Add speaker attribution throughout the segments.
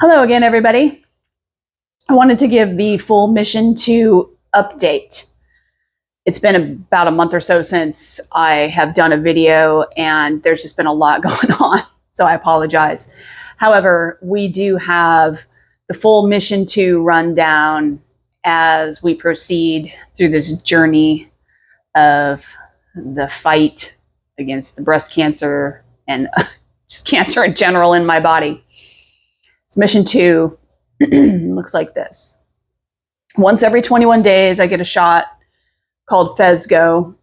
Speaker 1: Hello again, everybody. I wanted to give the full Mission 2 update. It's been about a month or so since I have done a video, and there's just been a lot going on, so I apologize. However, we do have the full Mission 2 rundown as we proceed through this journey of the fight against the breast cancer and just cancer in general in my body. It's Mission 2 looks like this. Once every 21 days, I get a shot called Phesgo,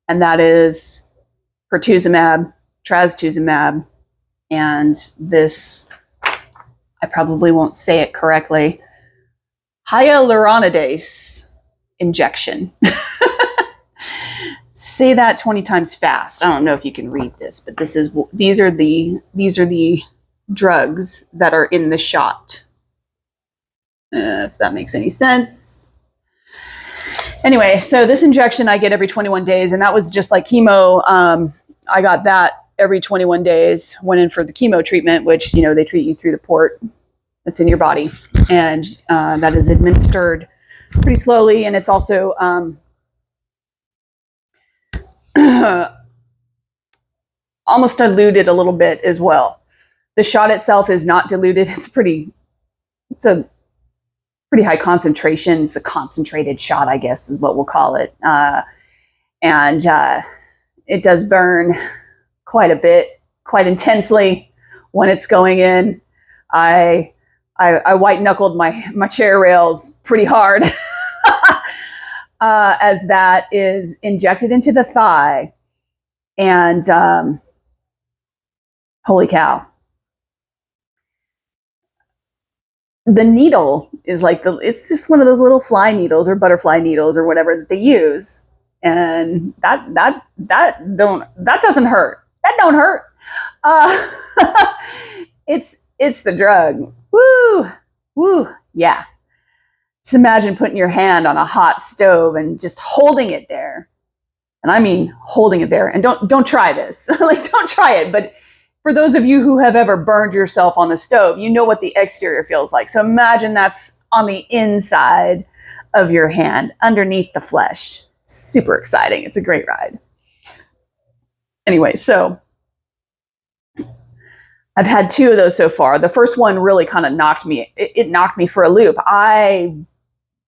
Speaker 1: and that is pertuzumab, trastuzumab, and this, I probably won't say it correctly, hyaluronidase injection. Say that 20 times fast. I don't know if you can read this, but these are the drugs that are in the shot. If that makes any sense. Anyway, so this injection I get every 21 days, and that was just like chemo. I got that every 21 days, went in for the chemo treatment, which, they treat you through the port that's in your body. And that is administered pretty slowly, and it's also almost diluted a little bit as well. The shot itself is not diluted. It's a pretty high concentration. It's a concentrated shot, I guess, is what we'll call it. And it does burn quite a bit, quite intensely when it's going in. I white knuckled my chair rails pretty hard as that is injected into the thigh. And holy cow. The needle is like it's just one of those little fly needles or butterfly needles or whatever that they use. And that doesn't hurt. That don't hurt. It's the drug. Woo, yeah. Just imagine putting your hand on a hot stove and just holding it there. And I mean holding it there. And don't try this. Don't try it. But for those of you who have ever burned yourself on the stove, you know what the exterior feels like. So imagine that's on the inside of your hand, underneath the flesh. Super exciting. It's a great ride. Anyway, so I've had 2 of those so far. The first one really kind of knocked me for a loop. I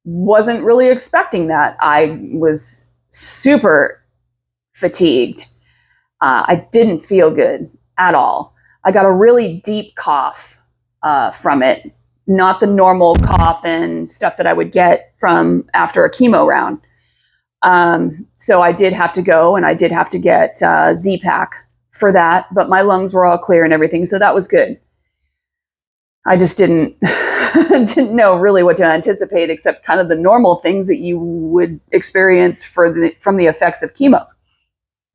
Speaker 1: wasn't really expecting that. I was super fatigued. I didn't feel good at all. I got a really deep cough from it, not the normal cough and stuff that I would get from after a chemo round. So I did have to go, and I did have to get Z-Pak for that, but my lungs were all clear and everything, so that was good. I just didn't know really what to anticipate, except kind of the normal things that you would experience from the effects of chemo.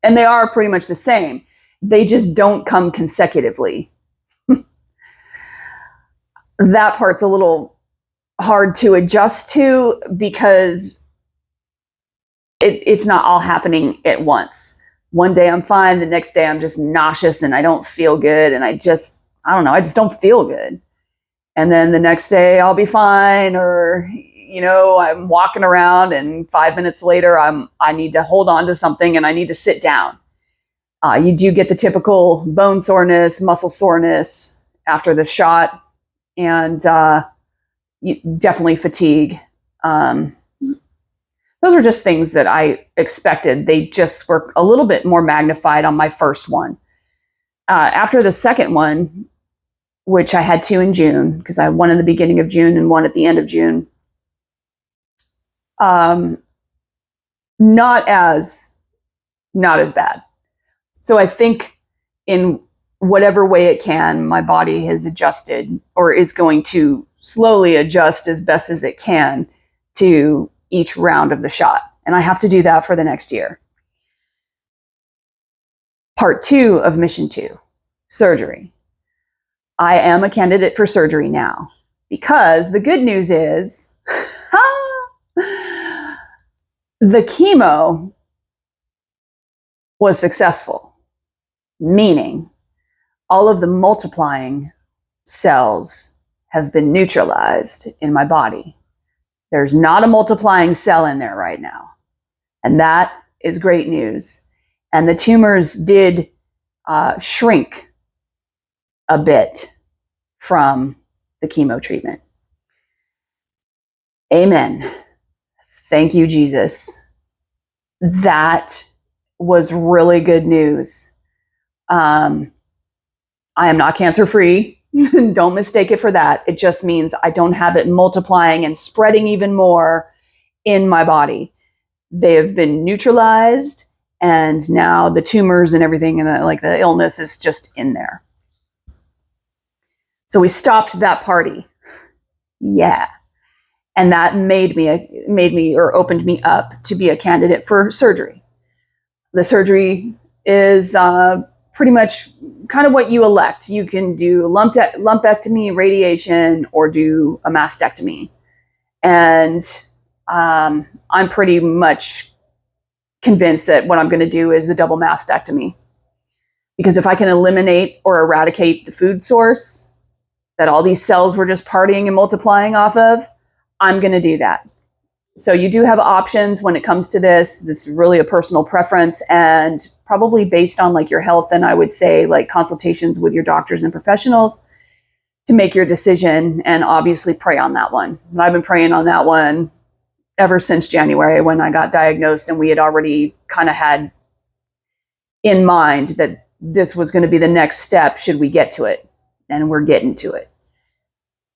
Speaker 1: And they are pretty much the same. They just don't come consecutively. That part's a little hard to adjust to because it's not all happening at once. One day I'm fine, the next day I'm just nauseous and I don't feel good, and I just don't feel good. And then the next day I'll be fine, or I'm walking around and 5 minutes later I need to hold on to something and I need to sit down. You do get the typical bone soreness, muscle soreness after the shot, and definitely fatigue. Those were just things that I expected. They just were a little bit more magnified on my first one. After the second one, which I had 2 in June, because I had one in the beginning of June and one at the end of June, not as bad. So I think in whatever way it can, my body has adjusted, or is going to slowly adjust as best as it can to each round of the shot. And I have to do that for the next year. Part 2 of Mission 2, surgery. I am a candidate for surgery now, because the good news is the chemo was successful. Meaning all of the multiplying cells have been neutralized in my body. There's not a multiplying cell in there right now. And that is great news. And the tumors did shrink a bit from the chemo treatment. Amen. Thank you, Jesus. That was really good news. I am not cancer-free. Don't mistake it for that. It just means I don't have it multiplying and spreading even more in my body. They have been neutralized, and now the tumors and everything and the illness is just in there. So we stopped that party. Yeah. And that made me or opened me up to be a candidate for surgery. The surgery is pretty much kind of what you elect. You can do lumpectomy, radiation, or do a mastectomy. And I'm pretty much convinced that what I'm going to do is the double mastectomy. Because if I can eliminate or eradicate the food source that all these cells were just partying and multiplying off of, I'm going to do that. So you do have options when it comes to this. It's really a personal preference and probably based on like your health. And I would say like consultations with your doctors and professionals to make your decision, and obviously pray on that one. And I've been praying on that one ever since January when I got diagnosed, and we had already kind of had in mind that this was going to be the next step should we get to it, and we're getting to it.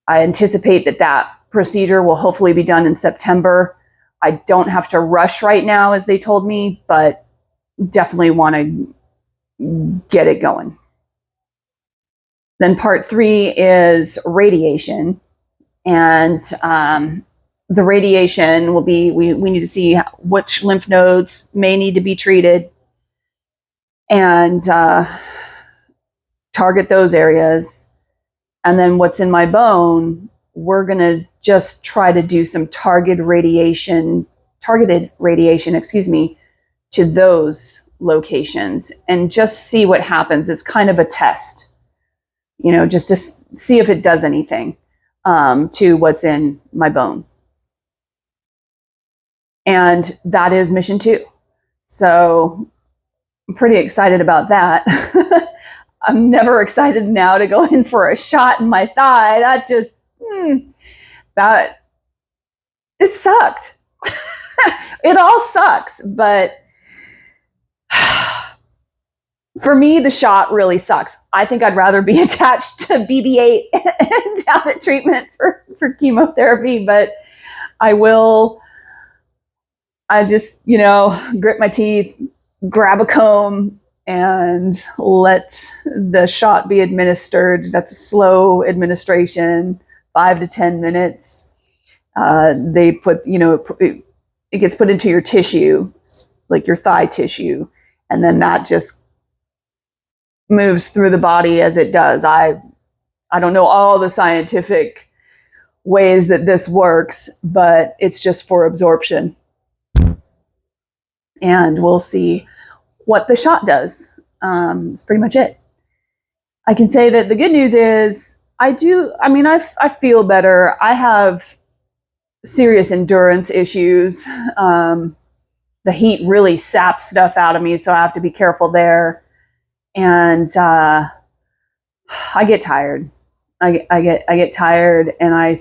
Speaker 1: I anticipate that procedure will hopefully be done in September. I don't have to rush right now, as they told me, but definitely want to get it going. Then part 3 is radiation. And the radiation will be, we need to see which lymph nodes may need to be treated and target those areas. And then what's in my bone, we're going to just try to do some targeted radiation, to those locations and just see what happens. It's kind of a test, just to see if it does anything to what's in my bone. And that is mission 2. So I'm pretty excited about that. I'm never excited now to go in for a shot in my thigh. That just, it sucked. It all sucks, but for me, the shot really sucks. I think I'd rather be attached to BB-8 and down at treatment for chemotherapy, but I just, grit my teeth, grab a comb, and let the shot be administered. That's a slow administration, 5 to 10 minutes. They put, it gets put into your tissue, like your thigh tissue, and then that just moves through the body as it does. I don't know all the scientific ways that this works, but it's just for absorption. And we'll see what the shot does. It's pretty much it. I can say that the good news is I feel better. I have serious endurance issues. The heat really saps stuff out of me, so I have to be careful there. And I get tired. I get tired, and I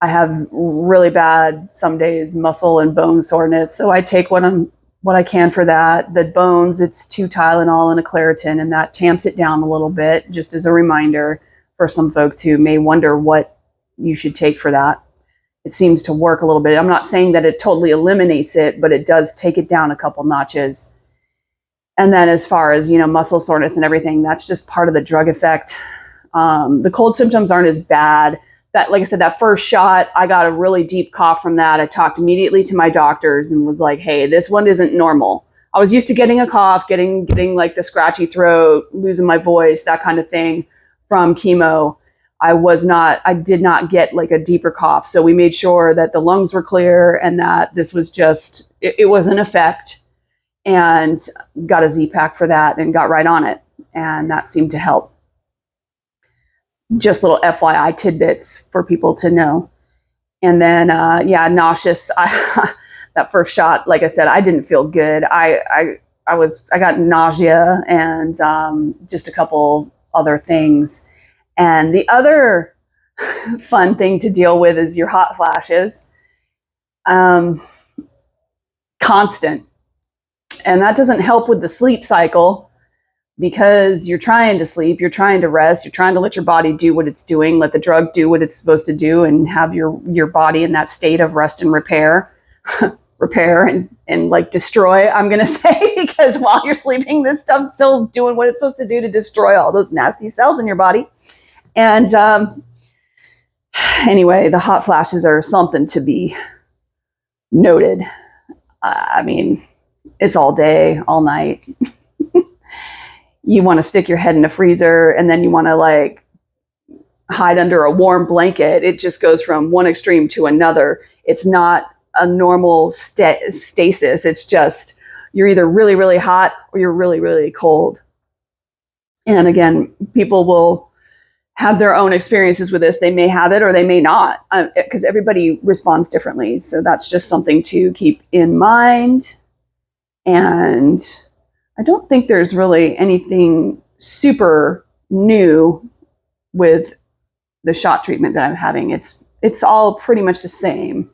Speaker 1: have really bad, some days, muscle and bone soreness. So I take what I can for that. The bones, it's 2 Tylenol and a Claritin, and that tamps it down a little bit, just as a reminder for some folks who may wonder what you should take for that. It seems to work a little bit. I'm not saying that it totally eliminates it, but it does take it down a couple notches. And then as far as, muscle soreness and everything, that's just part of the drug effect. The cold symptoms aren't as bad. That, like I said, that first shot, I got a really deep cough from that. I talked immediately to my doctors and was like, hey, this one isn't normal. I was used to getting a cough, getting like the scratchy throat, losing my voice, that kind of thing from chemo. I did not get like a deeper cough. So we made sure that the lungs were clear and that this was just, it was an effect, and got a Z-Pack for that and got right on it. And that seemed to help. just little FYI tidbits for people to know. And then, nauseous. That first shot, like I said, I didn't feel good. I got nausea and just a couple other things. And the other fun thing to deal with is your hot flashes. Constant. And that doesn't help with the sleep cycle, because you're trying to sleep, you're trying to rest, you're trying to let your body do what it's doing, let the drug do what it's supposed to do, and have your body in that state of rest and repair and like destroy, I'm going to say, because while you're sleeping, this stuff's still doing what it's supposed to do to destroy all those nasty cells in your body. And anyway, the hot flashes are something to be noted. I mean, it's all day, all night. You want to stick your head in a freezer, and then you want to like hide under a warm blanket. It just goes from one extreme to another. It's not a normal stasis. It's just, you're either really, really hot or you're really, really cold. And again, people will have their own experiences with this. They may have it or they may not, because everybody responds differently. So that's just something to keep in mind. And I don't think there's really anything super new with the shot treatment that I'm having. It's all pretty much the same.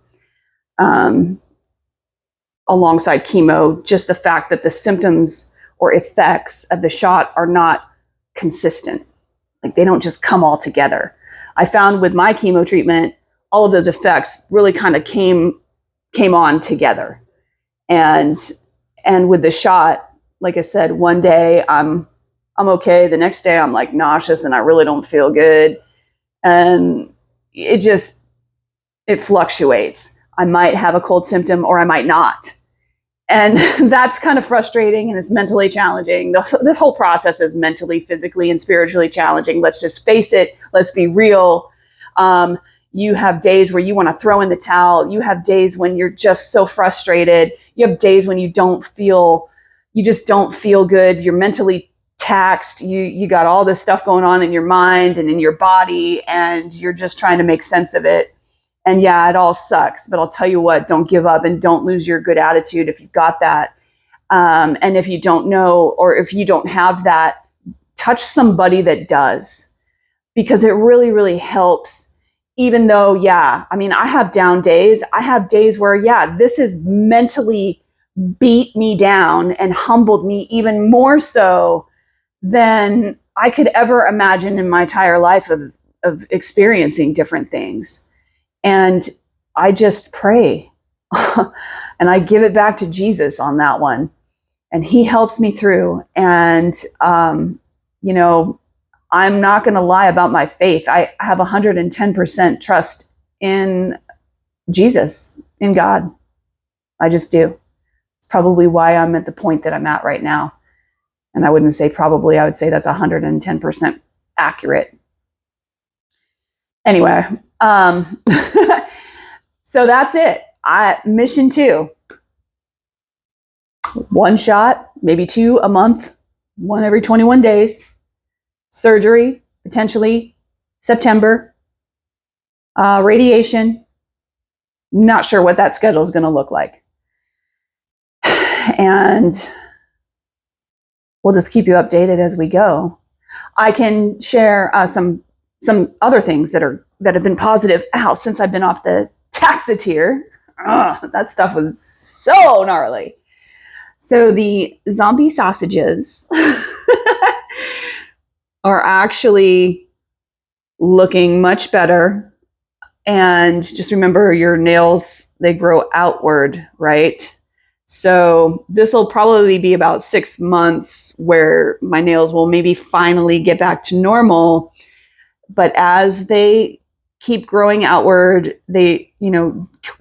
Speaker 1: Alongside chemo, just the fact that the symptoms or effects of the shot are not consistent. Like, they don't just come all together. I found with my chemo treatment, all of those effects really kind of came on together. And with the shot, like I said, one day I'm okay. The next day I'm like nauseous and I really don't feel good. And it fluctuates. I might have a cold symptom or I might not. And that's kind of frustrating, and it's mentally challenging. This whole process is mentally, physically, and spiritually challenging. Let's just face it. Let's be real. You have days where you want to throw in the towel. You have days when you're just so frustrated. You have days when you just don't feel good. You're mentally taxed. You got all this stuff going on in your mind and in your body, and you're just trying to make sense of it. And yeah, it all sucks, but I'll tell you what, don't give up and don't lose your good attitude if you've got that. And if you don't know, or if you don't have that, touch somebody that does, because it really, really helps. Even though, I have down days. I have days where, this has mentally beat me down and humbled me even more so than I could ever imagine in my entire life of experiencing different things. And I just pray and I give it back to Jesus on that one. And he helps me through. And, I'm not going to lie about my faith. I have 110% trust in Jesus, in God. I just do. It's probably why I'm at the point that I'm at right now. And I wouldn't say probably, I would say that's 110% accurate. Anyway, so that's it. Mission 2. One shot, maybe 2 a month, one every 21 days. Surgery, potentially September. Radiation. Not sure what that schedule is going to look like. And we'll just keep you updated as we go. I can share some other things that have been positive since I've been off the Taxotere. That stuff was so gnarly. So the zombie sausages are actually looking much better. And just remember, your nails, they grow outward, right? So this will probably be about 6 months where my nails will maybe finally get back to normal. But as they keep growing outward, they,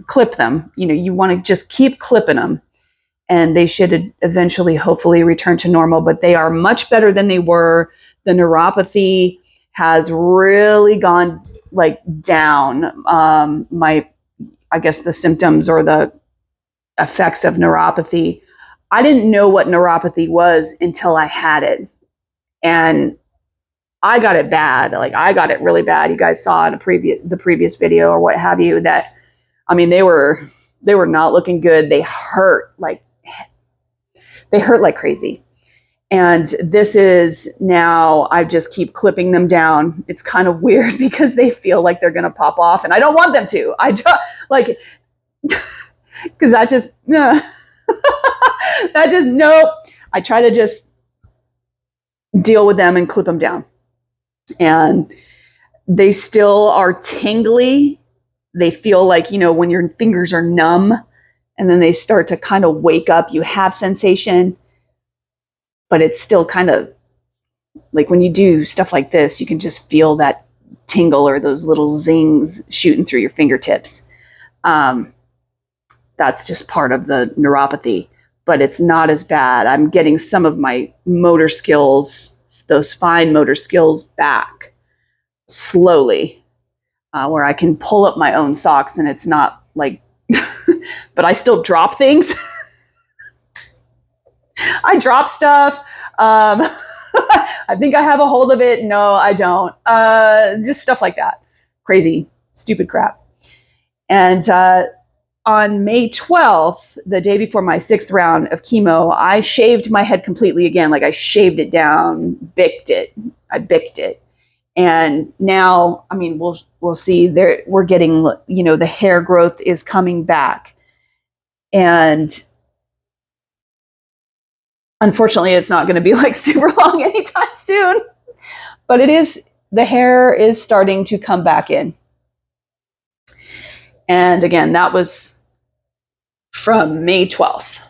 Speaker 1: clip them. You want to just keep clipping them. And they should eventually, hopefully, return to normal. But they are much better than they were. The neuropathy has really gone down. I guess the symptoms or the effects of neuropathy. I didn't know what neuropathy was until I had it. And I got it bad. Like I got it really bad. You guys saw in the previous video or what have you that, I mean, they were not looking good. They hurt like crazy. And this is now, I just keep clipping them down. It's kind of weird because they feel like they're going to pop off and I don't want them to. I just like, because that just, no. That just, nope. I try to just deal with them and clip them down. And they still are tingly. They feel like, you know, when your fingers are numb and then they start to kind of wake up, you have sensation, but it's still kind of like when you do stuff like this, you can just feel that tingle or those little zings shooting through your fingertips. That's just part of the neuropathy, but it's not as bad. I'm getting some of my motor skills, those fine motor skills back slowly, where I can pull up my own socks and it's not like, but I still drop things. I drop stuff. I think I have a hold of it. No, I don't. Just stuff like that. Crazy, stupid crap. And on May 12th, the day before my 6th round of chemo, I shaved my head completely again. Like I shaved it down, bicked it. I bicked it. And now, I mean, we'll see there, we're getting, you know, the hair growth is coming back. And unfortunately, it's not going to be like super long anytime soon, but it is, the hair is starting to come back in. And again, that was from May 12th.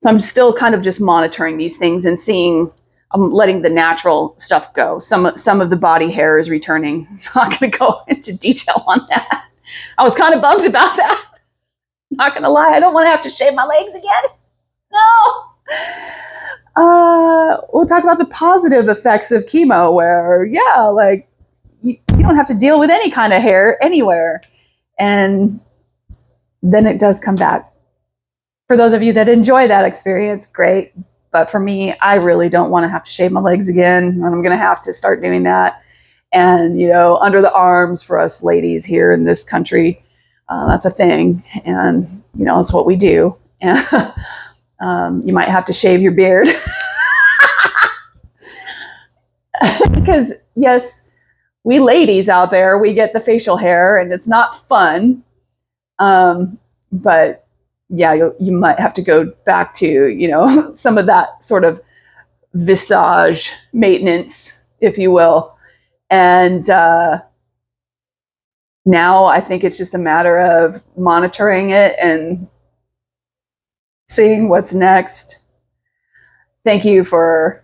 Speaker 1: So I'm still kind of just monitoring these things and seeing, I'm letting the natural stuff go. Some of the body hair is returning. I'm not going to go into detail on that. I was kind of bummed about that. Not going to lie. I don't want to have to shave my legs again. No. We'll talk about the positive effects of chemo where, yeah, like you don't have to deal with any kind of hair anywhere. And then it does come back. For those of you that enjoy that experience, great. But for me, I really don't want to have to shave my legs again. And I'm going to have to start doing that. And, you know, under the arms for us ladies here in this country, that's a thing. And, you know, it's what we do. And you might have to shave your beard. Because, yes, we ladies out there, we get the facial hair and it's not fun. But yeah, you might have to go back to, you know, some of that sort of visage maintenance, if you will. And now I think it's just a matter of monitoring it and seeing what's next. Thank you for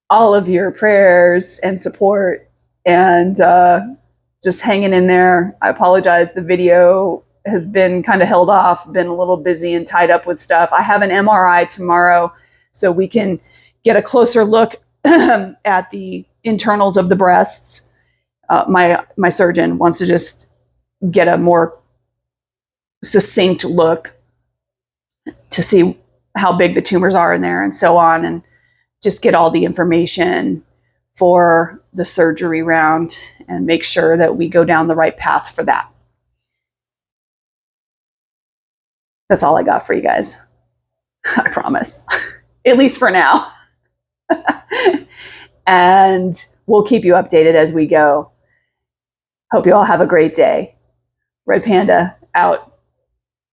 Speaker 1: all of your prayers and support and just hanging in there. I apologize. The video has been kind of held off, been a little busy and tied up with stuff. I have an MRI tomorrow so we can get a closer look at the internals of the breasts. My surgeon wants to just get a more succinct look to see how big the tumors are in there and so on, and just get all the information for the surgery round and make sure that we go down the right path for that. That's all I got for you guys. I promise. At least for now. And we'll keep you updated as we go. Hope you all have a great day. Red Panda out.